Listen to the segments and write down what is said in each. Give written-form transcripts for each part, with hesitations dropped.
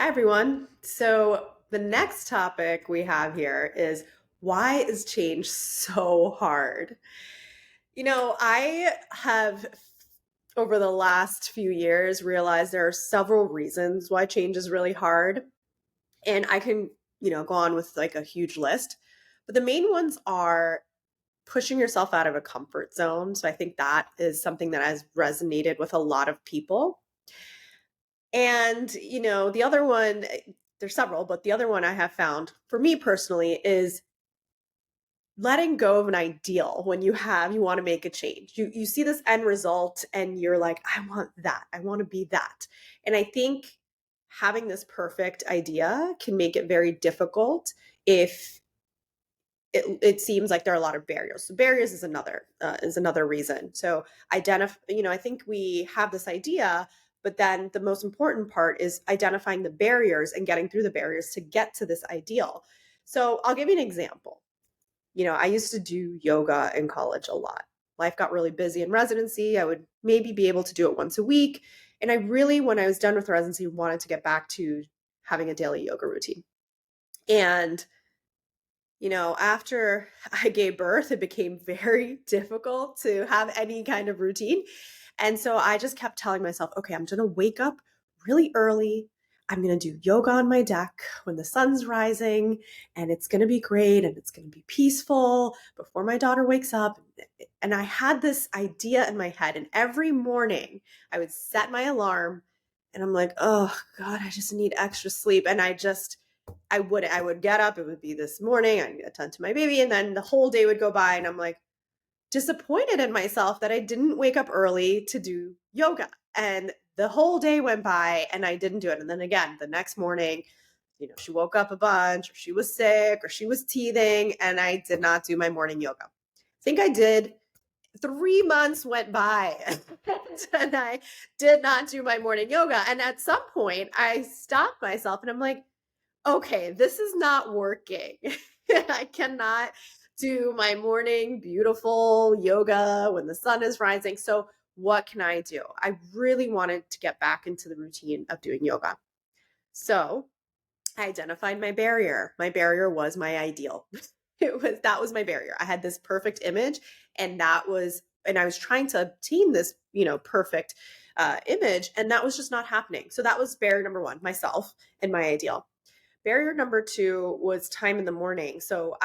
Hi, everyone. So, the next topic we have here is why is change so hard? I have over the last few years realized there are several reasons why change is really hard. And I can, go on with like a huge list. But the main ones are pushing yourself out of a comfort zone. So, I think that is something that has resonated with a lot of people. And, the other one, there's several, but the other one I have found for me personally is letting go of an ideal when you want to make a change. You see this end result and you're like, I want that. I want to be that. And I think having this perfect idea can make it very difficult if it seems like there are a lot of barriers. So barriers is another reason. So identify, I think we have this idea, but then the most important part is identifying the barriers and getting through the barriers to get to this ideal. So I'll give you an example. I used to do yoga in college a lot. Life got really busy in residency. I would maybe be able to do it once a week. And I really, when I was done with residency, wanted to get back to having a daily yoga routine. And after I gave birth, it became very difficult to have any kind of routine. And so I just kept telling myself, okay, I'm going to wake up really early. I'm going to do yoga on my deck when the sun's rising, and it's going to be great and it's going to be peaceful before my daughter wakes up. And I had this idea in my head, and every morning I would set my alarm and I'm like, oh God, I just need extra sleep. And I would get up, it would be this morning, I'd attend to my baby, and then the whole day would go by and I'm like disappointed in myself that I didn't wake up early to do yoga. And the whole day went by and I didn't do it. And then again, the next morning, she woke up a bunch or she was sick or she was teething and I did not do my morning yoga. I think I did 3 months went by and I did not do my morning yoga. And at some point I stopped myself and I'm like, okay, this is not working. I cannot do my morning beautiful yoga when the sun is rising. So, what can I do? I really wanted to get back into the routine of doing yoga. So, I identified my barrier. My barrier was my ideal. That was my barrier. I had this perfect image and I was trying to obtain this, perfect image and that was just not happening. So that was barrier number 1, myself and my ideal. Barrier number 2 was time in the morning. So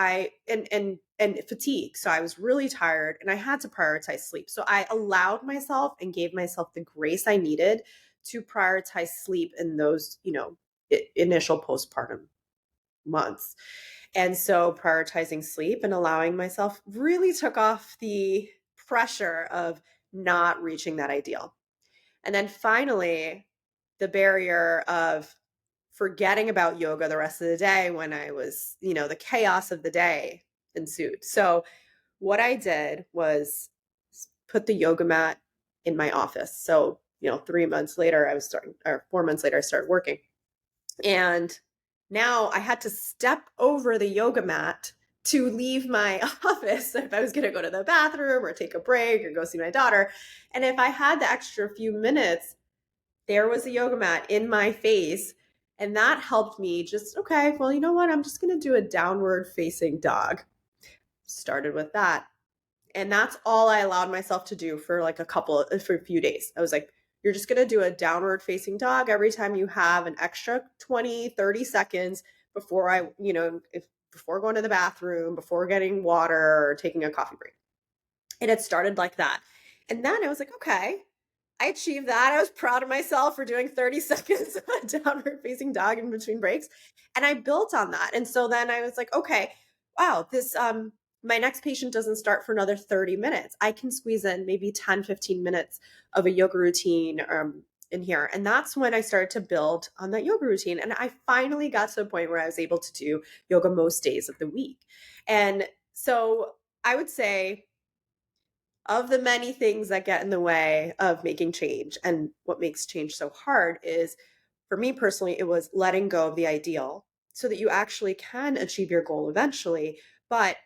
and fatigue. So I was really tired and I had to prioritize sleep. So I allowed myself and gave myself the grace I needed to prioritize sleep in those, initial postpartum months. And so prioritizing sleep and allowing myself really took off the pressure of not reaching that ideal. And then finally, the barrier of forgetting about yoga the rest of the day when I was, the chaos of the day ensued. So, what I did was put the yoga mat in my office. So, 3 months later, I was starting, or 4 months later, I started working. And now I had to step over the yoga mat to leave my office if I was going to go to the bathroom or take a break or go see my daughter. And if I had the extra few minutes, there was a yoga mat in my face. And that helped me just, okay, well, you know what? I'm just going to do a downward facing dog. Started with that. And that's all I allowed myself to do for like for a few days. I was like, you're just going to do a downward facing dog every time you have an extra 20, 30 seconds before before going to the bathroom, before getting water or taking a coffee break. And it started like that. And then I was like, okay, I achieved that. I was proud of myself for doing 30 seconds of a downward facing dog in between breaks. And I built on that. And so then I was like, okay, wow, my next patient doesn't start for another 30 minutes. I can squeeze in maybe 10, 15 minutes of a yoga routine in here. And that's when I started to build on that yoga routine. And I finally got to the point where I was able to do yoga most days of the week. And so I would say, of the many things that get in the way of making change and what makes change so hard is, for me personally, it was letting go of the ideal so that you actually can achieve your goal eventually. But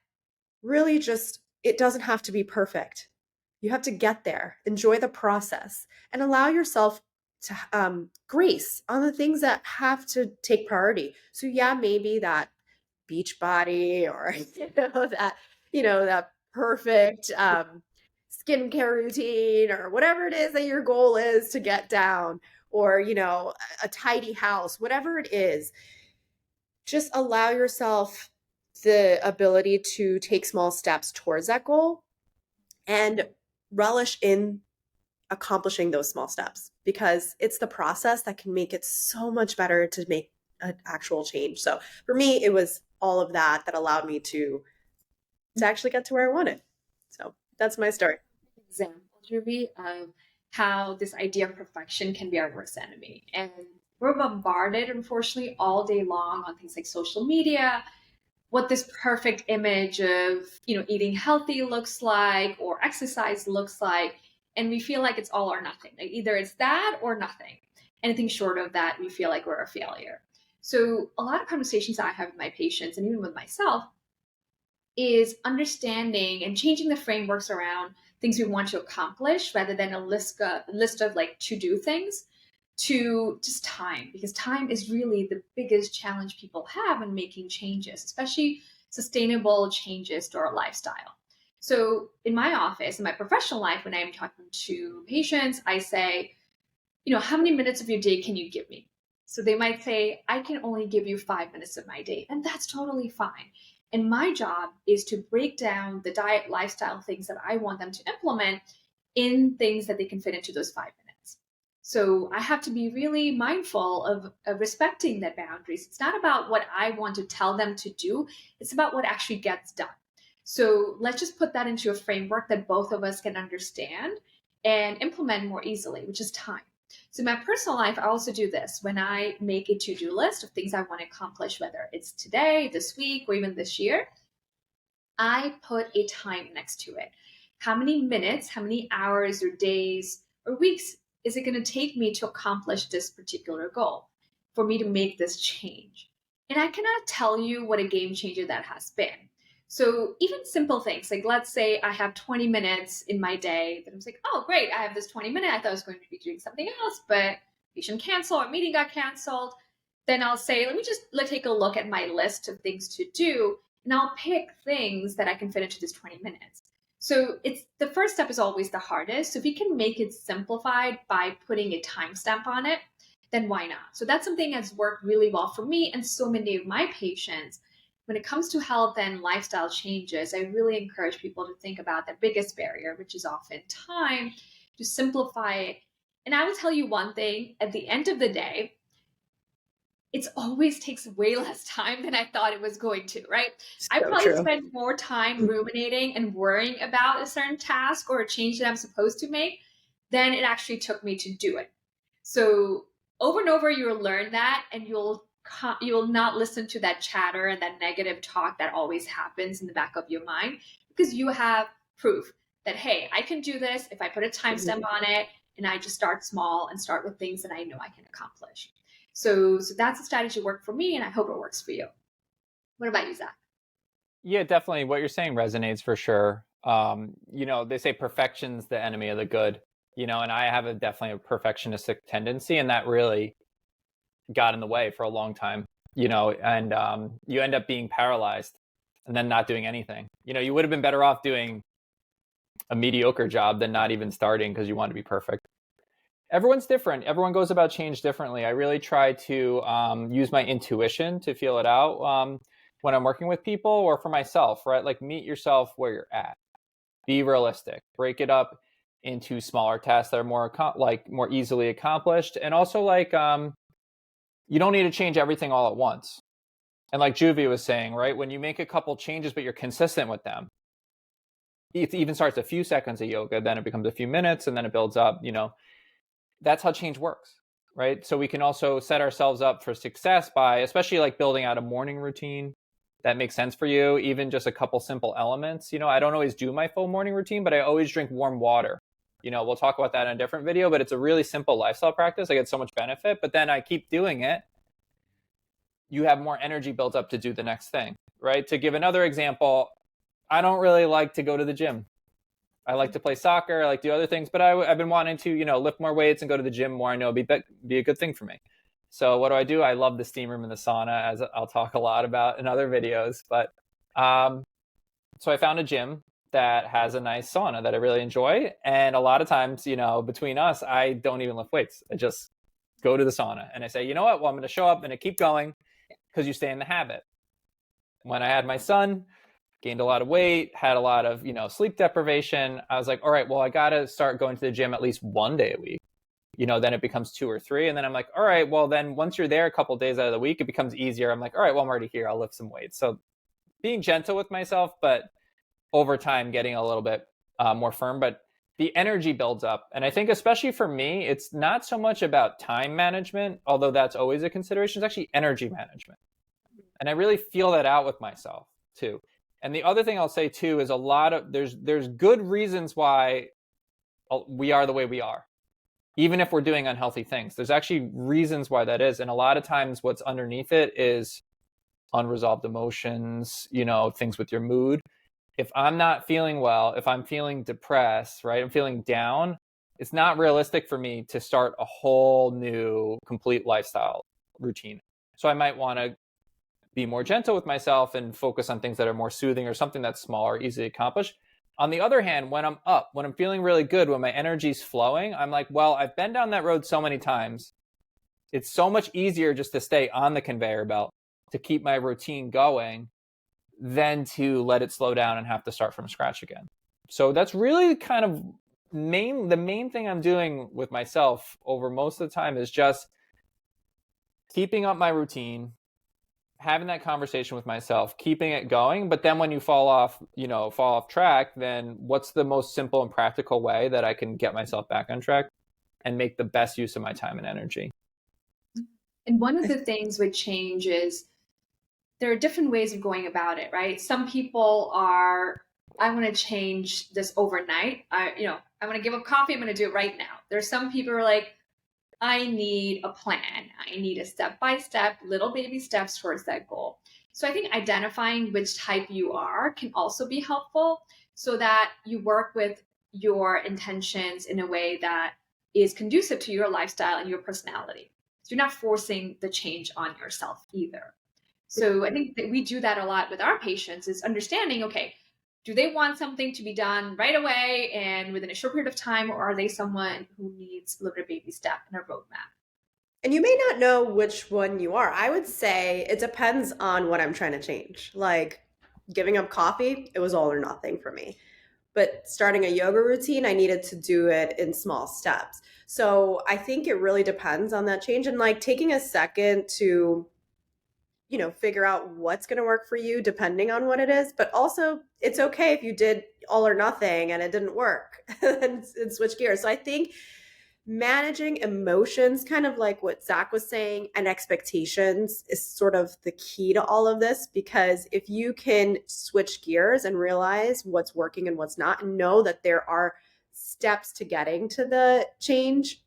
really, just it doesn't have to be perfect. You have to get there, enjoy the process, and allow yourself grace on the things that have to take priority. So yeah, maybe that beach body, or that perfect skincare routine, or whatever it is that your goal is to get down, or a tidy house, whatever it is. Just allow yourself the ability to take small steps towards that goal, and relish in accomplishing those small steps, because it's the process that can make it so much better to make an actual change. So for me, it was all of that allowed me to actually get to where I wanted. So that's my story. Example, Ruby, of how this idea of perfection can be our worst enemy. And we're bombarded, unfortunately, all day long on things like social media, what this perfect image of, eating healthy looks like, or exercise looks like. And we feel like it's all or nothing. Like either it's that or nothing. Anything short of that, we feel like we're a failure. So a lot of conversations I have with my patients and even with myself is understanding and changing the frameworks around things we want to accomplish rather than a list of like to do things, to just time, because time is really the biggest challenge people have in making changes, especially sustainable changes to our lifestyle. So in my office, in my professional life, when I'm talking to patients, I say, how many minutes of your day can you give me? So they might say, I can only give you 5 minutes of my day, and that's totally fine. And my job is to break down the diet, lifestyle things that I want them to implement in things that they can fit into those 5 minutes. So I have to be really mindful of respecting their boundaries. It's not about what I want to tell them to do, it's about what actually gets done. So let's just put that into a framework that both of us can understand and implement more easily, which is time. So in my personal life, I also do this. When I make a to-do list of things I want to accomplish, whether it's today, this week, or even this year, I put a time next to it. How many minutes, how many hours or days or weeks is it going to take me to accomplish this particular goal, for me to make this change? And I cannot tell you what a game changer that has been. So even simple things, like let's say I have 20 minutes in my day that I'm like, oh, great, I have this 20 minutes. I thought I was going to be doing something else, but patient canceled or meeting got canceled. Then I'll say, let me just take a look at my list of things to do, and I'll pick things that I can fit into this 20 minutes. So it's the first step is always the hardest. So if you can make it simplified by putting a timestamp on it, then why not? So that's something that's worked really well for me and so many of my patients. When it comes to health and lifestyle changes, I really encourage people to think about the biggest barrier, which is often time, to simplify it. And I will tell you one thing, at the end of the day, it always takes way less time than I thought it was going to, right? I So probably true. spent more time ruminating and worrying about a certain task or a change that I'm supposed to make than it actually took me to do it. So over and over, you'll learn that, and you'll not listen to that chatter and that negative talk that always happens in the back of your mind, because you have proof that, hey, I can do this if I put a timestamp on it, and I just start small and start with things that I know I can accomplish. So that's a strategy that worked for me, and I hope it works for you. What about you, Zach? Yeah, definitely. What you're saying resonates for sure. They say perfection's the enemy of the good, and I have definitely a perfectionistic tendency, and that really got in the way for a long time, and you end up being paralyzed and then not doing anything. You would have been better off doing a mediocre job than not even starting because you want to be perfect. Everyone's different. Everyone goes about change differently. I really try to use my intuition to feel it out when I'm working with people or for myself, right? Like meet yourself where you're at. Be realistic. Break it up into smaller tasks that are more easily accomplished, and also you don't need to change everything all at once. And like Juvie was saying, right, when you make a couple changes but you're consistent with them, it even starts a few seconds of yoga, then it becomes a few minutes, and then it builds up. That's how change works, right? So we can also set ourselves up for success by, especially like building out a morning routine that makes sense for you, even just a couple simple elements. I don't always do my full morning routine, but I always drink warm water. We'll talk about that in a different video, but it's a really simple lifestyle practice. I get so much benefit, but then I keep doing it. You have more energy built up to do the next thing, right? To give another example, I don't really like to go to the gym. I like to play soccer. I like to do other things, but I've been wanting to, lift more weights and go to the gym more. I know it'd be a good thing for me. So what do? I love the steam room and the sauna, as I'll talk a lot about in other videos. But so I found a gym that has a nice sauna that I really enjoy. And a lot of times, between us, I don't even lift weights. I just go to the sauna and I say, you know what? Well, I'm going to show up and I keep going, because you stay in the habit. When I had my son, gained a lot of weight, had a lot of, sleep deprivation, I was like, all right, well, I got to start going to the gym at least one day a week. Then it becomes 2 or 3. And then I'm like, all right, well, then once you're there a couple of days out of the week, it becomes easier. I'm like, all right, well, I'm already here. I'll lift some weights. So being gentle with myself, but over time getting a little bit more firm. But the energy builds up. And I think especially for me, it's not so much about time management, although that's always a consideration. It's actually energy management. And I really feel that out with myself too. And the other thing I'll say too is there's good reasons why we are the way we are. Even if we're doing unhealthy things, there's actually reasons why that is. And a lot of times what's underneath it is unresolved emotions, things with your mood. If I'm not feeling well, if I'm feeling depressed, right, I'm feeling down, it's not realistic for me to start a whole new complete lifestyle routine. So I might want to be more gentle with myself and focus on things that are more soothing or something that's small or easy to accomplish. On the other hand, when I'm up, when I'm feeling really good, when my energy's flowing, I'm like, well, I've been down that road so many times. It's so much easier just to stay on the conveyor belt, to keep my routine going, than to let it slow down and have to start from scratch again. So that's really kind of the main thing I'm doing with myself over most of the time is just keeping up my routine, having that conversation with myself, keeping it going. But then when you fall off track, then what's the most simple and practical way that I can get myself back on track and make the best use of my time and energy? And one of the things with change is there are different ways of going about it, right? Some people are, I want to change this overnight. I want to give up coffee. I'm going to do it right now. There's some people who are like, I need a plan. I need a step-by-step, little baby steps towards that goal. So I think identifying which type you are can also be helpful, so that you work with your intentions in a way that is conducive to your lifestyle and your personality. So you're not forcing the change on yourself either. So I think that we do that a lot with our patients, is understanding, okay, do they want something to be done right away and within a short period of time, or are they someone who needs a little bit of baby step and a roadmap? And you may not know which one you are. I would say it depends on what I'm trying to change. Like giving up coffee, it was all or nothing for me. But starting a yoga routine, I needed to do it in small steps. So I think it really depends on that change, and like taking a second to figure out what's going to work for you depending on what it is. But also, it's okay if you did all or nothing and it didn't work and switch gears. So I think managing emotions, kind of like what Zach was saying, and expectations is sort of the key to all of this, because if you can switch gears and realize what's working and what's not, and know that there are steps to getting to the change,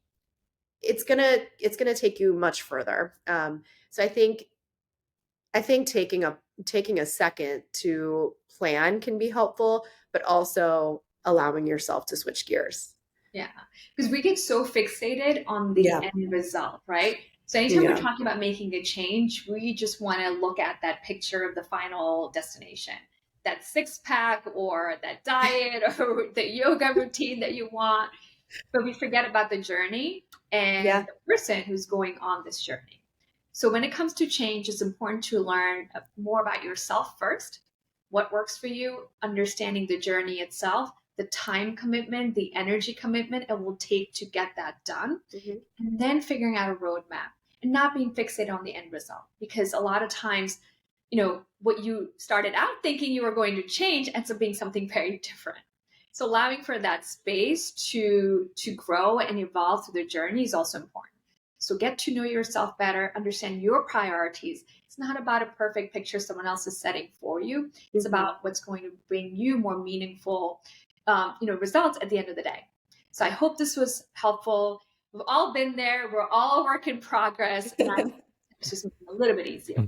it's gonna take you much further. So I think taking a second to plan can be helpful, but also allowing yourself to switch gears. Yeah, because we get so fixated on the end result, right? So anytime we're talking about making a change, we just want to look at that picture of the final destination, that six pack or that diet or the yoga routine that you want, but we forget about the journey and the person who's going on this journey. So when it comes to change, it's important to learn more about yourself first, what works for you, understanding the journey itself, the time commitment, the energy commitment it will take to get that done, and then figuring out a roadmap and not being fixated on the end result. Because a lot of times, what you started out thinking you were going to change ends up being something very different. So allowing for that space to grow and evolve through the journey is also important. So get to know yourself better, understand your priorities. It's not about a perfect picture someone else is setting for you. It's about what's going to bring you more meaningful results at the end of the day. So I hope this was helpful. We've all been there. We're all a work in progress. And it's just a little bit easier.